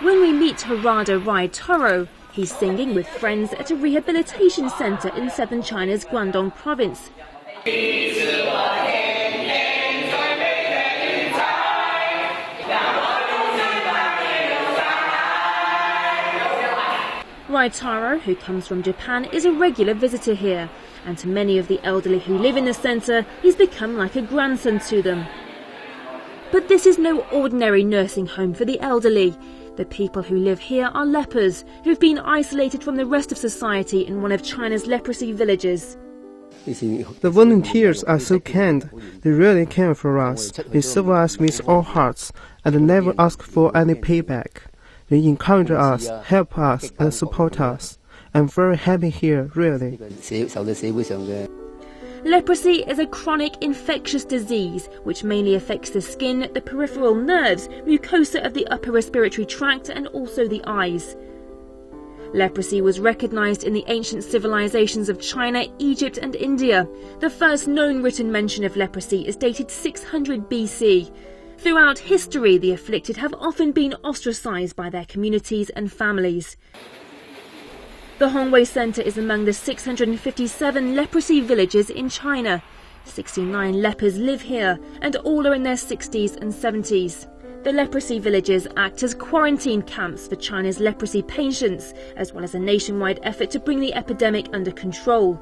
When we meet Harada Rai Toro, he's singing with friends at a rehabilitation center in southern China's Guangdong province. Rai Taro, who comes from Japan, is a regular visitor here, and to many of the elderly who live in the centre, he's become like a grandson to them. But this is no ordinary nursing home for the elderly. The people who live here are lepers, who've been isolated from the rest of society in one of China's leprosy villages. The volunteers are so kind. They really care for us. They serve us with all hearts and never ask for any payback. They encourage us, help us, and support us. I'm very happy here, really. Leprosy is a chronic infectious disease which mainly affects the skin, the peripheral nerves, mucosa of the upper respiratory tract, and also the eyes. Leprosy was recognized in the ancient civilizations of China, Egypt, and India. The first known written mention of leprosy is dated 600 BC. Throughout history, the afflicted have often been ostracized by their communities and families. The Hongwei Center is among the 657 leprosy villages in China. 69 lepers live here, and all are in their 60s and 70s. The leprosy villages act as quarantine camps for China's leprosy patients, as well as a nationwide effort to bring the epidemic under control.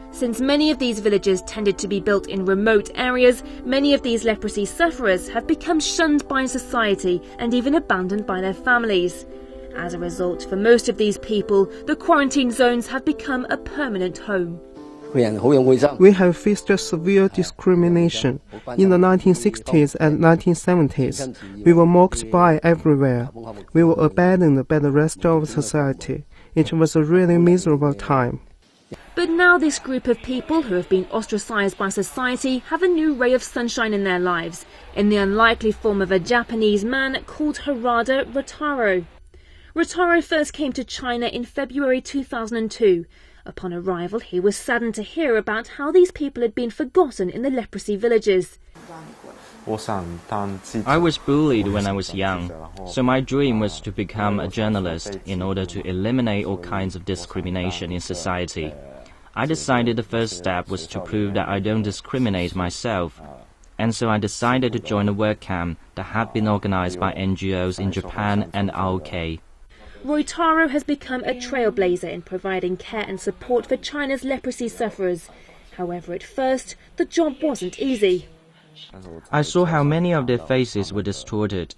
Since many of these villages tended to be built in remote areas, many of these leprosy sufferers have become shunned by society and even abandoned by their families. As a result, for most of these people, the quarantine zones have become a permanent home. We have faced severe discrimination. In the 1960s and 1970s, we were mocked by everywhere. We were abandoned by the rest of society. It was a really miserable time. But now this group of people who have been ostracized by society have a new ray of sunshine in their lives, in the unlikely form of a Japanese man called Harada Rataro. Rataro first came to China in February 2002. Upon arrival, he was saddened to hear about how these people had been forgotten in the leprosy villages. I was bullied when I was young, so my dream was to become a journalist in order to eliminate all kinds of discrimination in society. I decided the first step was to prove that I don't discriminate myself, and so I decided to join a work camp that had been organized by NGOs in Japan and ROK. Rataro has become a trailblazer in providing care and support for China's leprosy sufferers. However, at first, the job wasn't easy. I saw how many of their faces were distorted,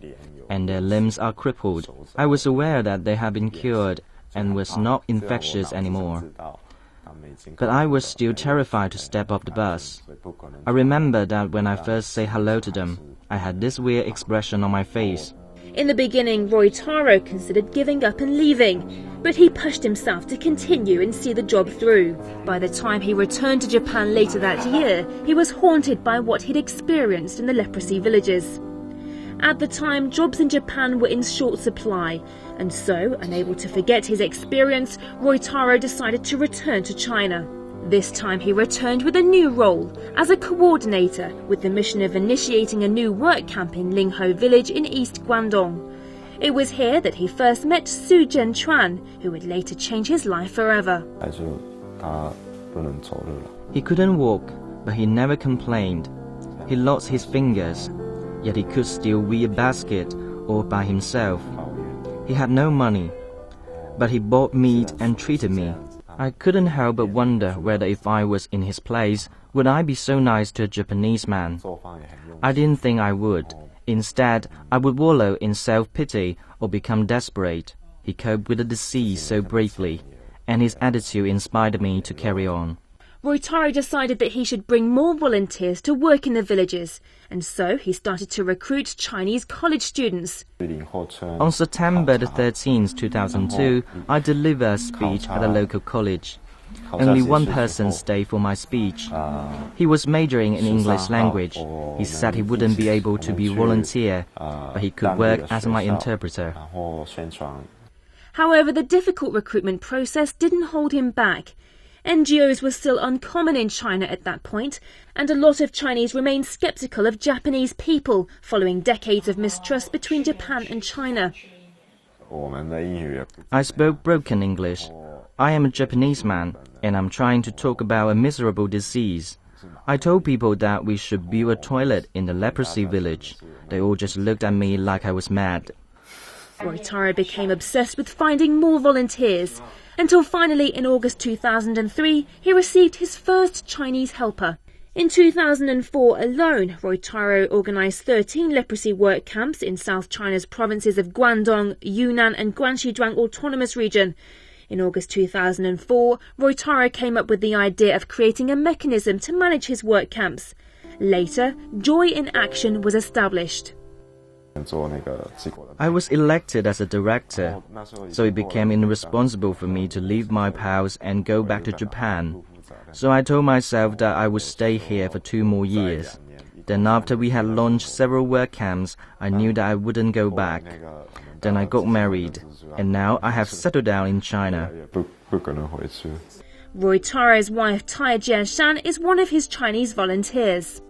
and their limbs are crippled. I was aware that they had been cured and was not infectious anymore. But I was still terrified to step off the bus. I remember that when I first said hello to them, I had this weird expression on my face. In the beginning, Rataro considered giving up and leaving, but he pushed himself to continue and see the job through. By the time he returned to Japan later that year, he was haunted by what he'd experienced in the leprosy villages. At the time, jobs in Japan were in short supply, and so, unable to forget his experience, Rataro decided to return to China. This time he returned with a new role, as a coordinator, with the mission of initiating a new work camp in Linghou village in East Guangdong. It was here that he first met Su Zhenchuan, who would later change his life forever. He couldn't walk, but he never complained. He lost his fingers, yet he could still weave a basket all by himself. He had no money, but he bought meat and treated me. I couldn't help but wonder whether if I was in his place, would I be so nice to a Japanese man? I didn't think I would. Instead, I would wallow in self-pity or become desperate. He coped with the disease so bravely, and his attitude inspired me to carry on. Rataro decided that he should bring more volunteers to work in the villages, and so he started to recruit Chinese college students. On September 13, 2002, I delivered a speech at a local college. Only one person stayed for my speech. He was majoring in English language. He said he wouldn't be able to be a volunteer, but he could work as my interpreter. However, the difficult recruitment process didn't hold him back. NGOs were still uncommon in China at that point, and a lot of Chinese remained skeptical of Japanese people following decades of mistrust between Japan and China. I spoke broken English. I am a Japanese man, and I'm trying to talk about a miserable disease. I told people that we should build a toilet in the leprosy village. They all just looked at me like I was mad. Roitaro became obsessed with finding more volunteers, until finally in August 2003 he received his first Chinese helper. In 2004 alone, Roitaro organised 13 leprosy work camps in South China's provinces of Guangdong, Yunnan and Guangxi Autonomous Region. In August 2004, Roitaro came up with the idea of creating a mechanism to manage his work camps. Later, Joy in Action was established. I was elected as a director, so it became irresponsible for me to leave my pals and go back to Japan. So I told myself that I would stay here for 2 more years. Then after we had launched several work camps, I knew that I wouldn't go back. Then I got married, and now I have settled down in China. Roitaro's wife Tai Jianshan is one of his Chinese volunteers.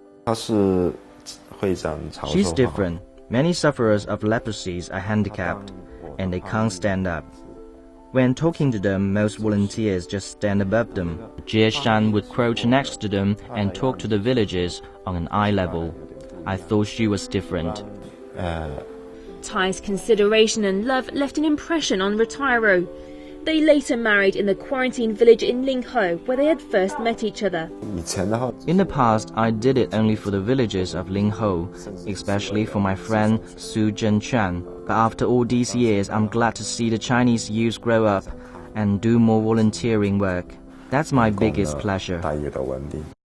She's different. Many sufferers of leprosy are handicapped, and they can't stand up. When talking to them, most volunteers just stand above them. Jie Shan would crouch next to them and talk to the villagers on an eye level. I thought she was different. Tai's consideration and love left an impression on Roitaro. They later married in the quarantine village in Linghe, where they had first met each other. In the past, I did it only for the villagers of Linghe, especially for my friend Su Zhenquan. But after all these years, I'm glad to see the Chinese youth grow up and do more volunteering work. That's my biggest pleasure.